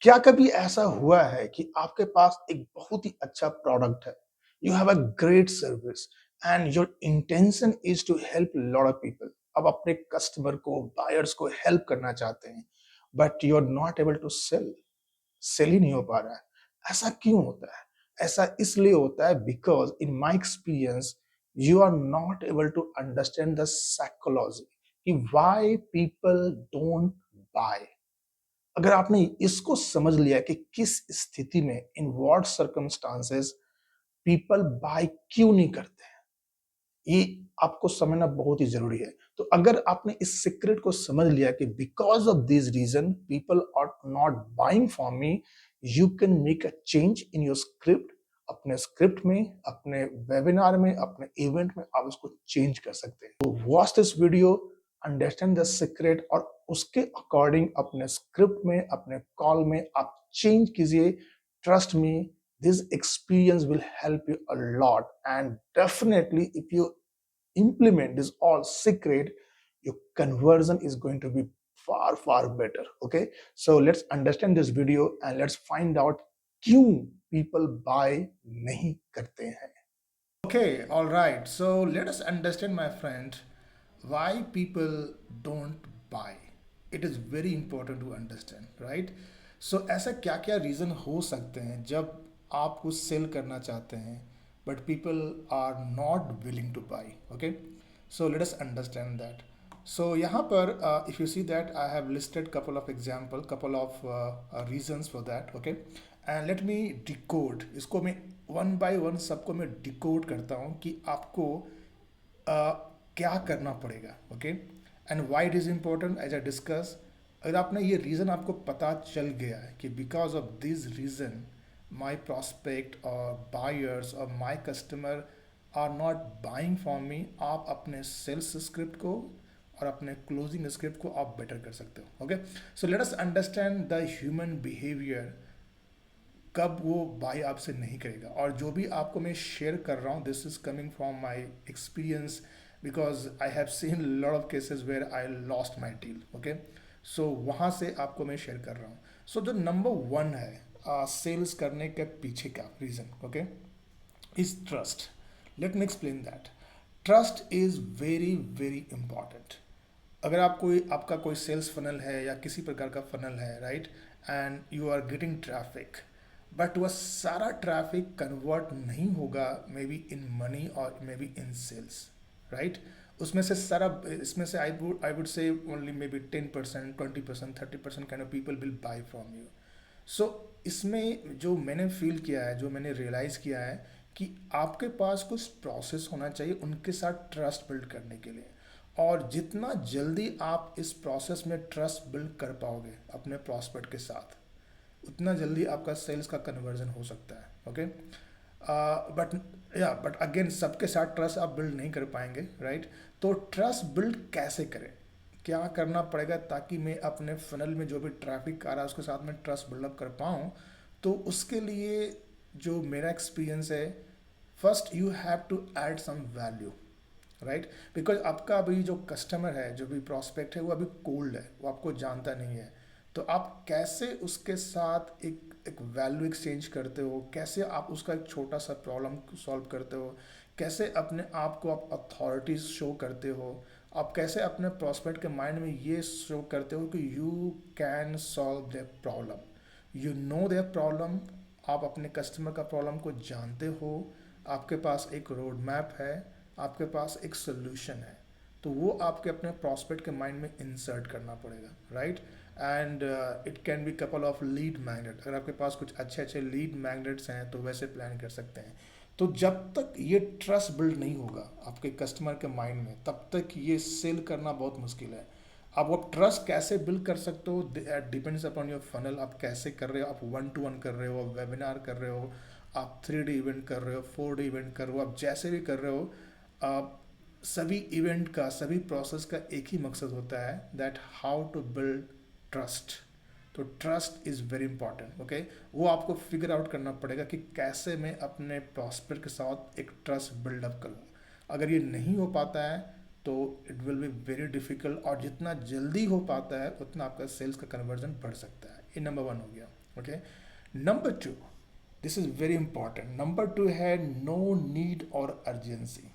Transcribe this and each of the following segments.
क्या कभी ऐसा हुआ है कि आपके पास एक बहुत ही अच्छा प्रोडक्ट है, you have a great service and your intention is to help lot of people. अब अपने कस्टमर को, बायर्स को हेल्प करना चाहते हैं, but you are not able to sell. Sell ही नहीं हो पा रहा है। ऐसा क्यों होता है? ऐसा इसलिए होता है because in my experience you are not able to understand the psychology कि व्हाई पीपल डोंट बाय। अगर आपने इसको समझ लिया कि किस स्थिति में, in what circumstances people buy क्यों नहीं करते हैं, ये आपको समझना बहुत ही जरूरी है। तो अगर आपने इस सीक्रेट को समझ लिया कि because of this reason people are not buying from me, you can make a change in your script. अपने स्क्रिप्ट में, अपने वेबिनार में, अपने इवेंट में आप उसको चेंज कर सकते हैं। तो watch this video, understand the secret और उसके अकॉर्डिंग अपने स्क्रिप्ट में, अपने कॉल में आप चेंज कीजिए। Trust me, this experience will help you a lot, and definitely if you implement this all secret, your conversion is going to be far better. Okay, so let's understand this video and let's find out क्यों people buy नहीं करते हैं। Okay, all right. So let us understand, my friend, why people don't buy. It is very important to understand, right? So ऐसा क्या क्या reason हो सकते हैं जब आप कुछ सेल करना चाहते हैं but people are not willing to buy. Okay, so let us understand that. So यहाँ पर if you see that I have listed couple of example, couple of reasons for that. Okay, and let me decode इसको। मैं one by one सबको मैं decode करता हूँ कि आपको क्या करना पड़ेगा। Okay, and why it is important as I discuss. अगर आपने ये रीज़न आपको पता चल गया है कि because of this reason my prospect और बायर्स और my customer are not buying from me, आप अपने सेल्स स्क्रिप्ट को और अपने क्लोजिंग स्क्रिप्ट को आप बेटर कर सकते हो। Okay, so let us understand the human behaviour, कब वो बाय आपसे नहीं करेगा। और जो भी आपको मैं शेयर कर रहा हूँ, this is coming from my experience because I have seen lot of cases where I lost my deal. Okay, so वहाँ से आपको मैं शेयर कर रहा हूँ। सो जो नंबर वन है सेल्स करने के पीछे का reason, okay, is trust. Let me explain that. Trust is very very important. अगर आप कोई, आपका कोई सेल्स फनल है या किसी प्रकार का फनल है, right, and you are getting traffic, but वह सारा ट्रैफिक कन्वर्ट नहीं होगा मे बी इन मनी और maybe in sales, right. उसमें से सारा, इसमें से I would say only maybe 10%, 20%, 30% kind of people will buy from you. So इसमें जो मैंने फील किया है, जो मैंने रियलाइज़ किया है कि आपके पास कुछ प्रोसेस होना चाहिए उनके साथ ट्रस्ट बिल्ड करने के लिए। और जितना जल्दी आप इस प्रोसेस में ट्रस्ट बिल्ड कर पाओगे अपने प्रॉस्पेक्ट के साथ, उतना जल्दी आपका सेल्स का कन्वर्जन हो सकता है। ओके, बट अगेन सबके साथ ट्रस्ट आप बिल्ड नहीं कर पाएंगे, राइट। तो ट्रस्ट बिल्ड कैसे करें, क्या करना पड़ेगा ताकि मैं अपने फनल में जो भी ट्रैफिक आ रहा है उसके साथ में ट्रस्ट बिल्डअप कर पाऊँ। तो उसके लिए जो मेरा एक्सपीरियंस है, first you have to add some value, right. Because आपका अभी जो कस्टमर है, जो भी प्रॉस्पेक्ट है, वो अभी कोल्ड है, वो आपको जानता नहीं है। तो आप कैसे उसके साथ एक एक वैल्यू एक्सचेंज करते हो, कैसे आप उसका एक छोटा सा प्रॉब्लम सॉल्व करते हो, कैसे अपने आप को आप अथॉरिटीज शो करते हो, आप कैसे अपने प्रॉस्पेक्ट के माइंड में ये शो करते हो कि you can solve their problem, you know their problem. आप अपने कस्टमर का प्रॉब्लम को जानते हो, आपके पास एक रोड मैप है, आपके पास एक सोल्यूशन है। तो वो आपके अपने प्रॉस्पेक्ट के माइंड में इंसर्ट करना पड़ेगा, right. And it can be couple of lead magnet. अगर आपके पास कुछ अच्छे अच्छे लीड मैग्नेट्स हैं तो वैसे प्लान कर सकते हैं। तो जब तक ये ट्रस्ट बिल्ड नहीं होगा आपके कस्टमर के माइंड में, तब तक ये सेल करना बहुत मुश्किल है। अब वो ट्रस्ट कैसे बिल्ड कर सकते हो, डिपेंड्स अपॉन योर फनल। आप कैसे कर रहे हो, आप 1-to-1 कर रहे हो, वेबिनार कर रहे हो, आप 3D इवेंट कर रहे हो, 4D इवेंट कर रहे हो, आप जैसे भी कर रहे हो, आप सभी इवेंट का, सभी प्रोसेस का एक ही मकसद होता है, that how to build trust. तो trust is very important. Okay, वो आपको फिगर आउट करना पड़ेगा कि कैसे मैं अपने प्रॉस्पेक्ट के साथ एक ट्रस्ट बिल्डअप करूँ। अगर ये नहीं हो पाता है तो it will be very difficult, और जितना जल्दी हो पाता है उतना आपका सेल्स का कन्वर्जन बढ़ सकता है। ये नंबर वन हो गया। Okay. Number two, this is very important, number two है नो नीड और अर्जेंसी।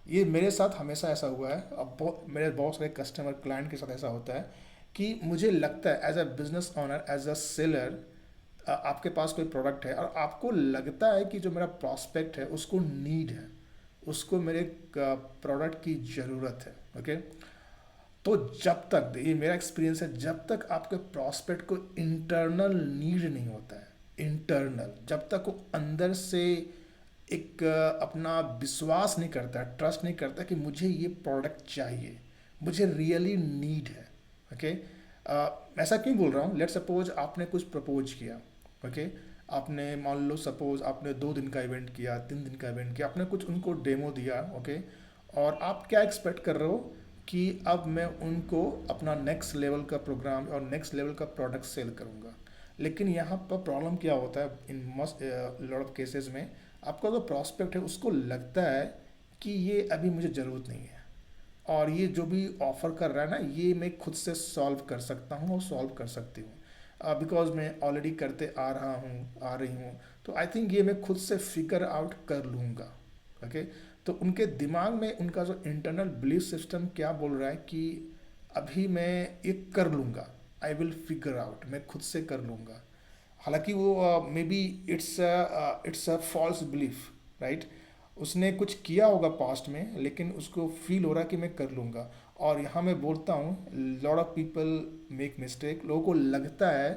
ये मेरे साथ हमेशा ऐसा हुआ है, अब मेरे बहुत सारे कस्टमर क्लाइंट के साथ ऐसा होता है कि मुझे लगता है as a business owner, as a seller, आपके पास कोई प्रोडक्ट है और आपको लगता है कि जो मेरा प्रॉस्पेक्ट है उसको नीड है, उसको मेरे प्रोडक्ट की ज़रूरत है। ओके। तो जब तक, ये मेरा एक्सपीरियंस है, जब तक आपके प्रॉस्पेक्ट को इंटरनल नीड नहीं होता है, इंटरनल, जब तक वो अंदर से एक अपना विश्वास नहीं करता है, ट्रस्ट नहीं करता कि मुझे ये प्रोडक्ट चाहिए, मुझे रियली नीड है। ओके। ऐसा क्यों बोल रहा हूँ, लेट सपोज आपने कुछ प्रपोज किया। ओके। आपने मान लो सपोज आपने 2 दिन का इवेंट किया, 3 दिन का इवेंट किया, आपने कुछ उनको डेमो दिया। ओके। और आप क्या एक्सपेक्ट कर रहे हो कि अब मैं उनको अपना नेक्स्ट लेवल का प्रोग्राम और नेक्स्ट लेवल का प्रोडक्ट सेल करूँगा। लेकिन यहाँ पर प्रॉब्लम क्या होता है, इन मस्ट लॉट ऑफ केसेस में आपका जो प्रॉस्पेक्ट है उसको लगता है कि ये अभी मुझे ज़रूरत नहीं है, और ये जो भी ऑफ़र कर रहा है ना, ये मैं खुद से सॉल्व कर सकता हूँ और सॉल्व कर सकती हूँ, बिकॉज मैं ऑलरेडी करते आ रहा हूँ, आ रही हूँ, तो आई थिंक ये मैं खुद से फिगर आउट कर लूँगा। ओके। तो उनके दिमाग में उनका जो इंटरनल बिलीफ सिस्टम क्या बोल रहा है कि अभी मैं ये कर लूँगा, आई विल फिगर आउट, मैं खुद से कर लूँगा। हालांकि वो maybe it's a false belief, right. उसने कुछ किया होगा पास्ट में, लेकिन उसको फील हो रहा है कि मैं कर लूँगा। और यहाँ मैं बोलता हूँ lot of people make mistake, लोगों को लगता है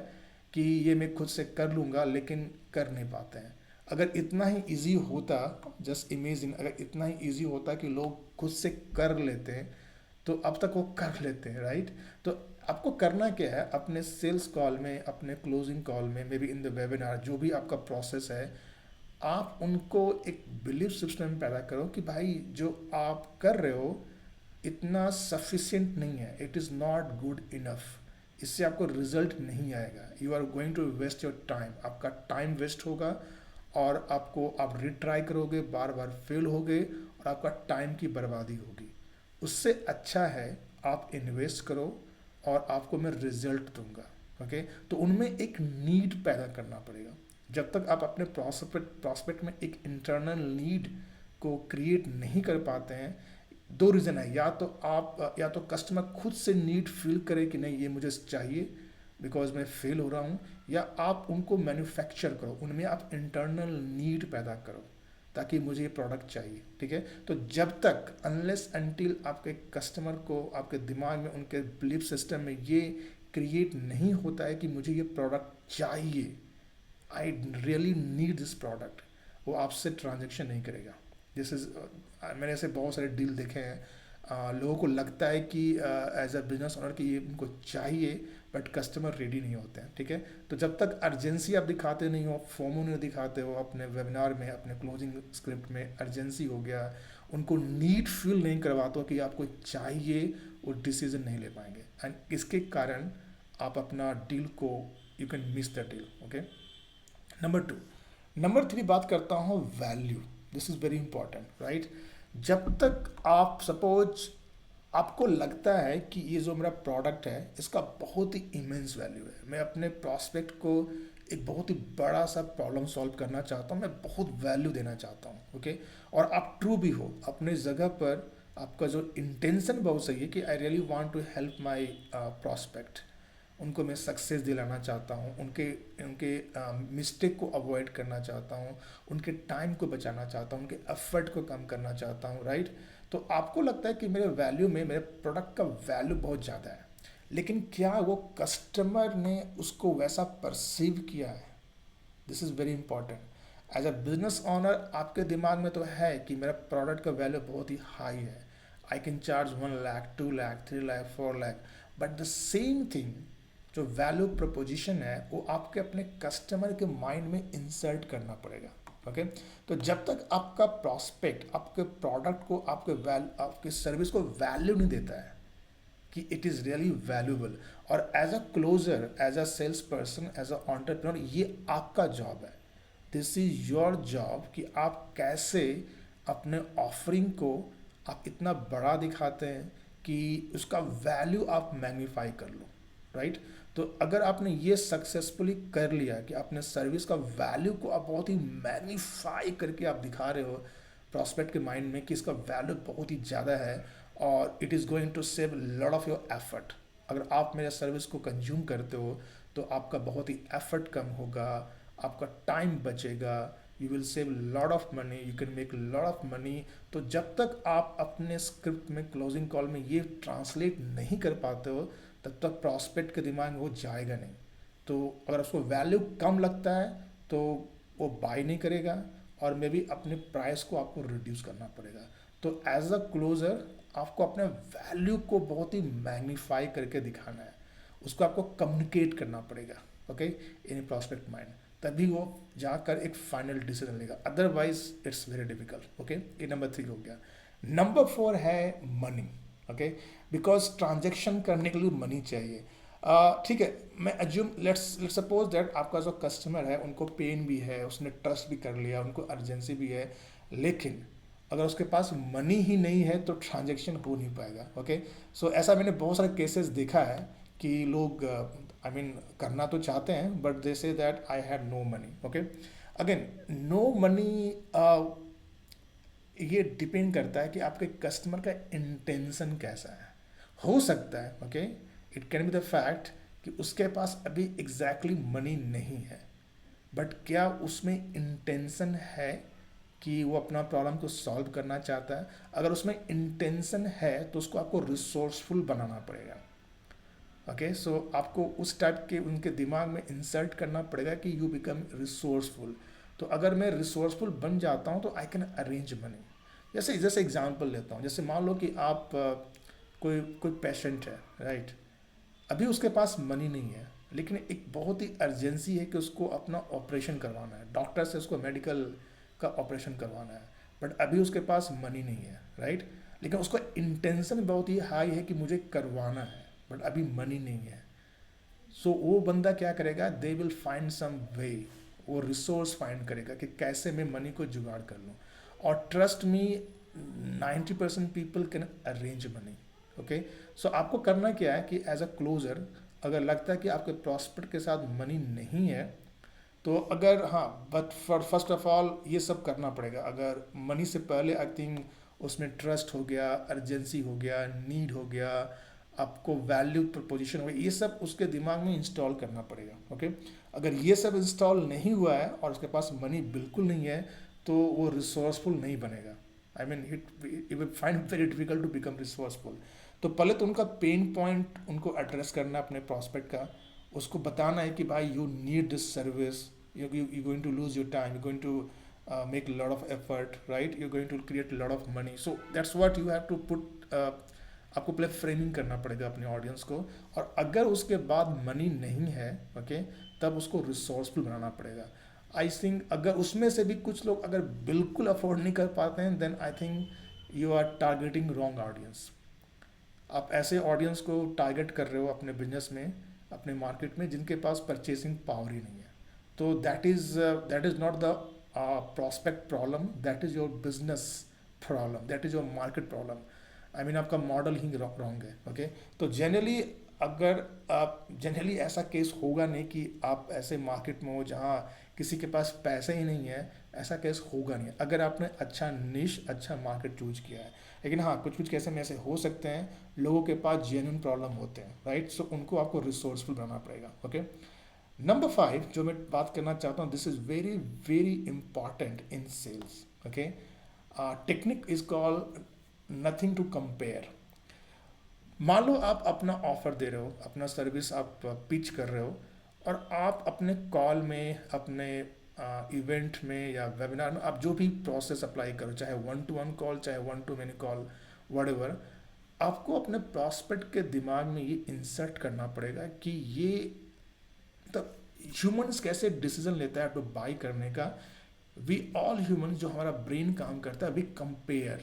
कि ये मैं खुद से कर लूँगा, लेकिन कर नहीं पाते हैं। अगर इतना ही इजी होता, जस्ट इमेजिन, अगर इतना ही इजी होता कि लोग खुद से कर लेते हैं, तो अब तक वो कर लेते हैं, राइट। तो आपको करना क्या है, अपने सेल्स कॉल में, अपने क्लोजिंग कॉल में, may be in the webinar, जो भी आपका प्रोसेस है, आप उनको एक बिलीफ सिस्टम पैदा करो कि भाई जो आप कर रहे हो इतना सफिशिएंट नहीं है, it is not good enough, इससे आपको रिजल्ट नहीं आएगा, you are going to waste your time, आपका टाइम वेस्ट होगा, और आपको आप रिट्राई करोगे, बार बार फेल होगे, और आपका टाइम की बर्बादी होगी। उससे अच्छा है आप इन्वेस्ट करो और आपको मैं रिजल्ट दूंगा। ओके। तो उनमें एक नीड पैदा करना पड़ेगा। जब तक आप अपने प्रॉस्पेक्ट में एक इंटरनल नीड को क्रिएट नहीं कर पाते हैं, 2 रीज़न है, या तो आप, या तो कस्टमर खुद से नीड फील करे कि नहीं ये मुझे चाहिए बिकॉज मैं फेल हो रहा हूँ, या आप उनको मैन्युफैक्चर करो, उनमें आप इंटरनल नीड पैदा करो ताकि मुझे ये प्रोडक्ट चाहिए। ठीक है। तो जब तक, अनलेस अनटिल आपके कस्टमर को, आपके दिमाग में, उनके बिलीफ सिस्टम में ये क्रिएट नहीं होता है कि मुझे ये प्रोडक्ट चाहिए, I really need this product, वो आपसे ट्रांजेक्शन नहीं करेगा। दिस इज़, मैंने ऐसे बहुत सारे डील देखे हैं, लोगों को लगता है कि एज अ बिजनेस ओनर कि ये उनको चाहिए, बट कस्टमर रेडी नहीं होते हैं। ठीक है। तो जब तक अर्जेंसी आप दिखाते नहीं हो, फोमो नहीं दिखाते हो अपने वेबिनार में, अपने क्लोजिंग स्क्रिप्ट में अर्जेंसी हो गया, उनको नीड फील नहीं करवाते हो कि आपको चाहिए, वो डिसीजन नहीं ले पाएंगे, एंड इसके कारण आप अपना डील को, you can miss the deal. Okay. Number two, number three बात करता हूँ value. This is very important, right. जब तक आप सपोज, आपको लगता है कि ये जो मेरा प्रोडक्ट है इसका बहुत ही इमेंस वैल्यू है, मैं अपने प्रॉस्पेक्ट को एक बहुत ही बड़ा सा प्रॉब्लम सॉल्व करना चाहता हूँ, मैं बहुत वैल्यू देना चाहता हूँ। ओके। और आप ट्रू भी हो अपने जगह पर, आपका जो इंटेंशन बहुत सही है कि I really want to help my prospect, उनको मैं सक्सेस दिलाना चाहता हूँ, उनके उनके मिस्टेक को अवॉइड करना चाहता हूँ, उनके टाइम को बचाना चाहता हूँ, उनके एफर्ट को कम करना चाहता हूँ, राइट। तो आपको लगता है कि मेरे वैल्यू में, मेरे प्रोडक्ट का वैल्यू बहुत ज़्यादा है, लेकिन क्या वो कस्टमर ने उसको वैसा परसीव किया है? This is very important. As a business owner आपके दिमाग में तो है कि मेरा प्रोडक्ट का वैल्यू बहुत ही हाई है, I can charge 1 lakh, 2 lakh, 3 lakh, 4 lakh, but the same thing, जो वैल्यू प्रपोजिशन है वो आपके अपने कस्टमर के माइंड में इंसर्ट करना पड़ेगा। ओके। तो जब तक आपका प्रॉस्पेक्ट आपके प्रोडक्ट को, आपके सर्विस को वैल्यू नहीं देता है कि इट इज़ रियली वैल्यूबल, और as a closer, as a sales person, as a entrepreneur, ये आपका जॉब है, दिस इज योर जॉब कि आप कैसे अपने ऑफरिंग को आप इतना बड़ा दिखाते हैं कि उसका वैल्यू आप मैग्नीफाई कर लो, राइट। तो अगर आपने ये सक्सेसफुली कर लिया कि आपने सर्विस का वैल्यू को आप बहुत ही मैग्नीफाई करके आप दिखा रहे हो प्रॉस्पेक्ट के माइंड में कि इसका वैल्यू बहुत ही ज़्यादा है और it is going to save lot of your effort. अगर आप मेरे सर्विस को कंज्यूम करते हो तो आपका बहुत ही एफर्ट कम होगा, आपका टाइम बचेगा, you will save lot of money, you can make lot of money. तो जब तक आप अपने स्क्रिप्ट में क्लोजिंग कॉल में ये ट्रांसलेट नहीं कर पाते हो तब तक प्रॉस्पेक्ट के दिमाग में वो जाएगा नहीं। तो अगर उसको वैल्यू कम लगता है तो वो बाय नहीं करेगा और मे बी अपने प्राइस को आपको रिड्यूस करना पड़ेगा। तो एज अ क्लोजर आपको अपने वैल्यू को बहुत ही मैग्नीफाई करके दिखाना है, उसको आपको कम्युनिकेट करना पड़ेगा, ओके, इन प्रॉस्पेक्ट माइंड, तभी वो जाकर एक फाइनल डिसीजन लेगा, otherwise it's very difficult. Okay, ये नंबर 3 हो गया। नंबर 4 है मनी। ओके, बिकॉज ट्रांजेक्शन करने के लिए मनी चाहिए। ठीक है, मैं अज्यूम लेट्स सपोज दैट आपका जो कस्टमर है उनको पेन भी है, उसने ट्रस्ट भी कर लिया, उनको अर्जेंसी भी है, लेकिन अगर उसके पास मनी ही नहीं है तो ट्रांजेक्शन हो नहीं पाएगा। ओके, सो ऐसा मैंने बहुत सारे केसेस देखा है कि लोग आई मीन करना तो चाहते हैं but they say that I have no money. Okay, again no money, ये डिपेंड करता है कि आपके कस्टमर का इंटेंशन कैसा है। हो सकता है, okay, it can be the fact कि उसके पास अभी एग्जैक्टली मनी नहीं है, बट क्या उसमें इंटेंशन है कि वो अपना प्रॉब्लम को सॉल्व करना चाहता है। अगर उसमें इंटेंशन है तो उसको आपको रिसोर्सफुल बनाना पड़ेगा। ओके, सो आपको उस टाइप के उनके दिमाग में इंसर्ट करना पड़ेगा कि यू बिकम रिसोर्सफुल। तो अगर मैं रिसोर्सफुल बन जाता हूँ तो आई कैन अरेंज मनी। जैसे जैसे एग्जांपल लेता हूँ, जैसे मान लो कि आप कोई कोई पेशेंट है, राइट, अभी उसके पास मनी नहीं है लेकिन एक बहुत ही अर्जेंसी है कि उसको अपना ऑपरेशन करवाना है, डॉक्टर से उसको मेडिकल का ऑपरेशन करवाना है, बट अभी उसके पास मनी नहीं है, राइट, लेकिन उसका इंटेंशन बहुत ही हाई है कि मुझे करवाना है बट अभी मनी नहीं है। सो वो बंदा क्या करेगा, दे विल फाइंड सम वे, वो रिसोर्स फाइंड करेगा कि कैसे मैं मनी को जुगाड़ कर लूँ। और trust me, 90% people can arrange money. Okay, so आपको करना क्या है कि एज अ क्लोजर अगर लगता है कि आपके प्रॉस्पेक्ट के साथ मनी नहीं है तो अगर हाँ, but for first of all ये सब करना पड़ेगा। अगर मनी से पहले आई थिंक उसमें ट्रस्ट हो गया, अर्जेंसी हो गया, नीड हो गया, आपको वैल्यू प्रपोजिशन हो गया, ये सब उसके दिमाग में इंस्टॉल करना पड़ेगा। ओके, अगर ये सब इंस्टॉल नहीं हुआ है और उसके पास मनी बिल्कुल नहीं है तो वो रिसोर्सफुल नहीं बनेगा। I mean it will find very difficult to become resourceful. तो पहले तो उनका पेन पॉइंट उनको एड्रेस करना है अपने प्रॉस्पेक्ट का, उसको बताना है कि भाई you need this service, you're going to lose your time, you're going to make a lot of effort, right, you're going to create a lot of money, so that's what you have to put आपको पहले framing करना पड़ेगा अपने audience को। और अगर उसके बाद मनी नहीं है, ओके, तब उसको रिसोर्सफुल बनाना पड़ेगा। आई थिंक अगर उसमें से भी कुछ लोग अगर बिल्कुल अफोर्ड नहीं कर पाते हैं then I think you are targeting wrong audience. आप ऐसे ऑडियंस को टारगेट कर रहे हो अपने बिजनेस में, अपने मार्केट में, जिनके पास परचेसिंग पावर ही नहीं है। तो that is not the prospect problem, that is your business problem, that is your market problem। I mean आपका मॉडल ही रॉन्ग है। ओके, तो जनरली अगर आप जनरली ऐसा केस होगा नहीं कि आप ऐसे मार्केट में हो जहाँ किसी के पास पैसे ही नहीं है, ऐसा केस होगा नहीं अगर आपने अच्छा निश अच्छा मार्केट चूज किया है। लेकिन हाँ, कुछ कुछ केस में ऐसे हो सकते हैं, लोगों के पास जेन्युइन प्रॉब्लम होते हैं, राइट, सो उनको आपको रिसोर्सफुल बनाना पड़ेगा। ओके, नंबर 5 जो मैं बात करना चाहता हूँ, this is very very important in sales. Okay, technique is called nothing to compare. मान लो आप अपना ऑफर दे रहे हो, अपना सर्विस आप पिच कर रहे हो और आप अपने कॉल में, अपने इवेंट में या वेबिनार में आप जो भी प्रोसेस अप्लाई करो, चाहे 1-to-1 कॉल, चाहे 1-to-many कॉल, whatever, आपको अपने प्रॉस्पेक्ट के दिमाग में ये इंसर्ट करना पड़ेगा कि ये तब ह्यूमंस कैसे डिसीजन लेता है टू बाई करने का। वी ऑल ह्यूमंस, जो हमारा ब्रेन काम करता है, वी कंपेयर,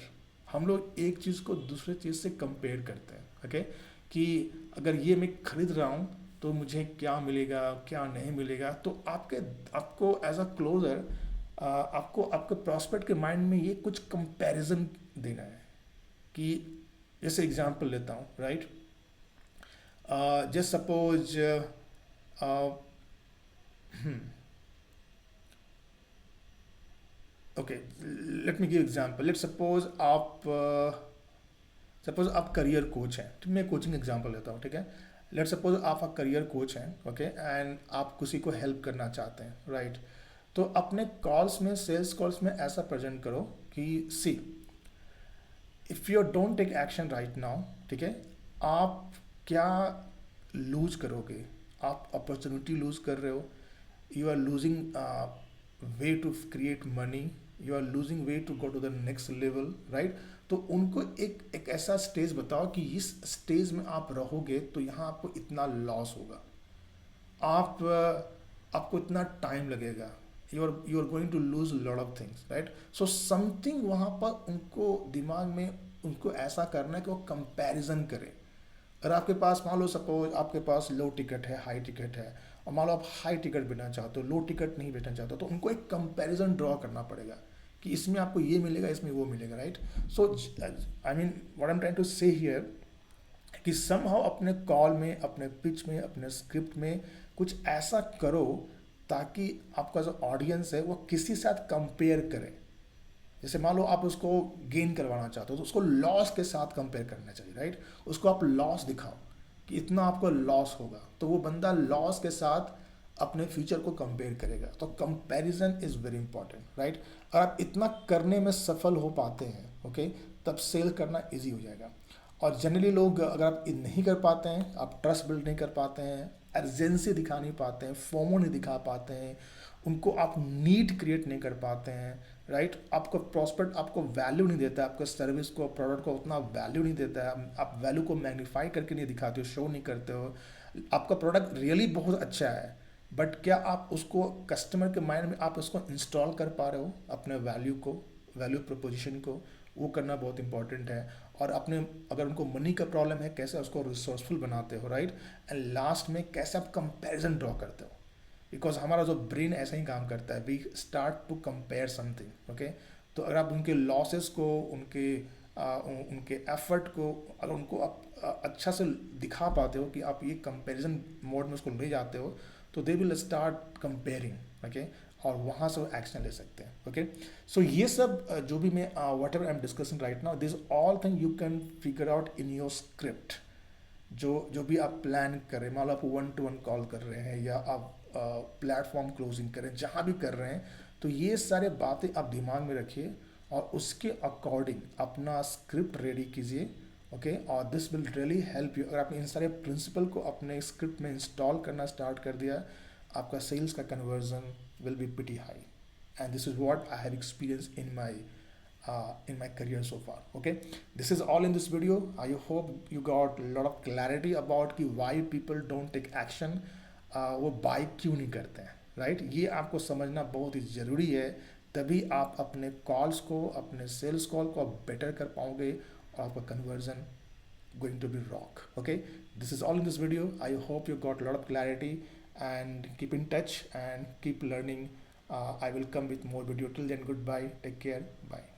हम लोग एक चीज़ को दूसरे चीज़ से कंपेयर करते हैं। ओके, कि अगर ये मैं खरीद रहा हूँ तो मुझे क्या मिलेगा, क्या नहीं मिलेगा। तो आपको एज अ क्लोजर आपको आपके प्रॉस्पेक्ट के माइंड में ये कुछ कंपैरिजन देना है कि जैसे एग्जांपल लेता हूँ, right, just suppose uh, okay, let me give example. Let suppose आप करियर कोच हैं, तो मैं कोचिंग एग्जांपल लेता हूँ, ठीक है। लेट सपोज आप करियर कोच हैं, ओके, एंड आप किसी को हेल्प करना चाहते हैं, राइट। तो अपने कॉल्स में, सेल्स कॉल्स में ऐसा प्रेजेंट करो कि see, if you don't take action right now, ठीक है, आप क्या लूज करोगे? आप अपॉर्चुनिटी लूज कर रहे हो, you are losing way to create money, you are losing way to go to the next level, right? तो उनको एक ऐसा स्टेज बताओ कि इस स्टेज में आप रहोगे तो यहाँ आपको इतना लॉस होगा, आप आपको इतना टाइम लगेगा, you are going to lose lot of things, right. So something वहाँ पर उनको दिमाग में उनको ऐसा करना है कि वो कंपैरिजन करें। अगर आपके पास, मान लो सपोज आपके पास लो टिकट है, हाई टिकट है, और मान लो आप हाई टिकट बेचना चाहते हो, लो टिकट नहीं बेचना चाहते हो, तो उनको एक कंपैरिजन ड्रॉ करना पड़ेगा कि इसमें आपको ये मिलेगा, इसमें वो मिलेगा, right. So I mean what I am trying to say here कि समहाउ अपने कॉल में, अपने पिच में, अपने स्क्रिप्ट में कुछ ऐसा करो ताकि आपका जो ऑडियंस है वो किसी साथ कंपेयर करे। जैसे मान लो आप उसको गेन करवाना चाहते हो तो उसको लॉस के साथ कंपेयर करना चाहिए, राइट। उसको आप लॉस दिखाओ कि इतना आपको लॉस होगा, तो वो बंदा लॉस के साथ अपने फ्यूचर को कंपेयर करेगा। तो comparison is very important, right. और आप इतना करने में सफल हो पाते हैं, ओके, तब सेल करना इजी हो जाएगा। और जनरली लोग, अगर आप नहीं कर पाते हैं, आप ट्रस्ट बिल्ड नहीं कर पाते हैं, अर्जेंसी दिखा नहीं पाते हैं, फोमो नहीं दिखा पाते हैं, उनको आप नीड क्रिएट नहीं कर पाते हैं, राइट। आपको प्रॉस्पेक्ट आपको वैल्यू नहीं देता है, आपके सर्विस को, प्रोडक्ट को उतना वैल्यू नहीं देता है, आप वैल्यू को मैग्नीफाई करके नहीं दिखाते हो, शो नहीं करते हो। आपका प्रोडक्ट रियली बहुत अच्छा है, बट क्या आप उसको कस्टमर के माइंड में आप उसको इंस्टॉल कर पा रहे हो, अपने वैल्यू को, वैल्यू प्रोपोजिशन को, वो करना बहुत इंपॉर्टेंट है। और अपने, अगर उनको मनी का प्रॉब्लम है, कैसे उसको रिसोर्सफुल बनाते हो, राइट। एंड लास्ट में कैसे आप कंपैरिजन ड्रॉ करते हो, बिकॉज हमारा जो ब्रेन ऐसा ही काम करता है, we start to compare something, okay. तो अगर आप उनके लॉसेस को, उनके एफर्ट को, अगर उनको आप अच्छा से दिखा पाते हो कि आप ये कंपैरिजन मोड में उसको ले जाते हो, तो they will start comparing, okay. और वहाँ से वो एक्शन ले सकते हैं, ओके। सो ये सब जो भी मैं what ever I am discussing right now, this all thing you can figure out in your script. जो भी आप प्लान कर रहे हैं, मान लो आप 1-to-1 कॉल कर रहे हैं, या आप प्लेटफॉर्म क्लोजिंग कर रहे हैं, जहाँ भी कर रहे हैं, तो ये सारे बातें आप दिमाग में रखिए और उसके अकॉर्डिंग अपना स्क्रिप्ट रेडी कीजिए, ओके। और this will really help you. अगर आपने इन सारे प्रिंसिपल को अपने स्क्रिप्ट में इंस्टॉल करना स्टार्ट कर दिया, आपका सेल्स का conversion will be pretty high. And this is what I have experienced in my career so far. Okay, this is all in this video. I hope you got a lot of clarity about कि why people don't take action, वो bye क्यों नहीं करते हैं, right. ये आपको समझना बहुत ही ज़रूरी है, तभी आप अपने कॉल्स को, अपने सेल्स कॉल को आप बेटर कर पाओगे और आपका conversion going to be rock. Okay, this is all in this video. I hope you got a lot of clarity, and keep in touch and keep learning. I will come with more video. Till then, goodbye, take care, bye.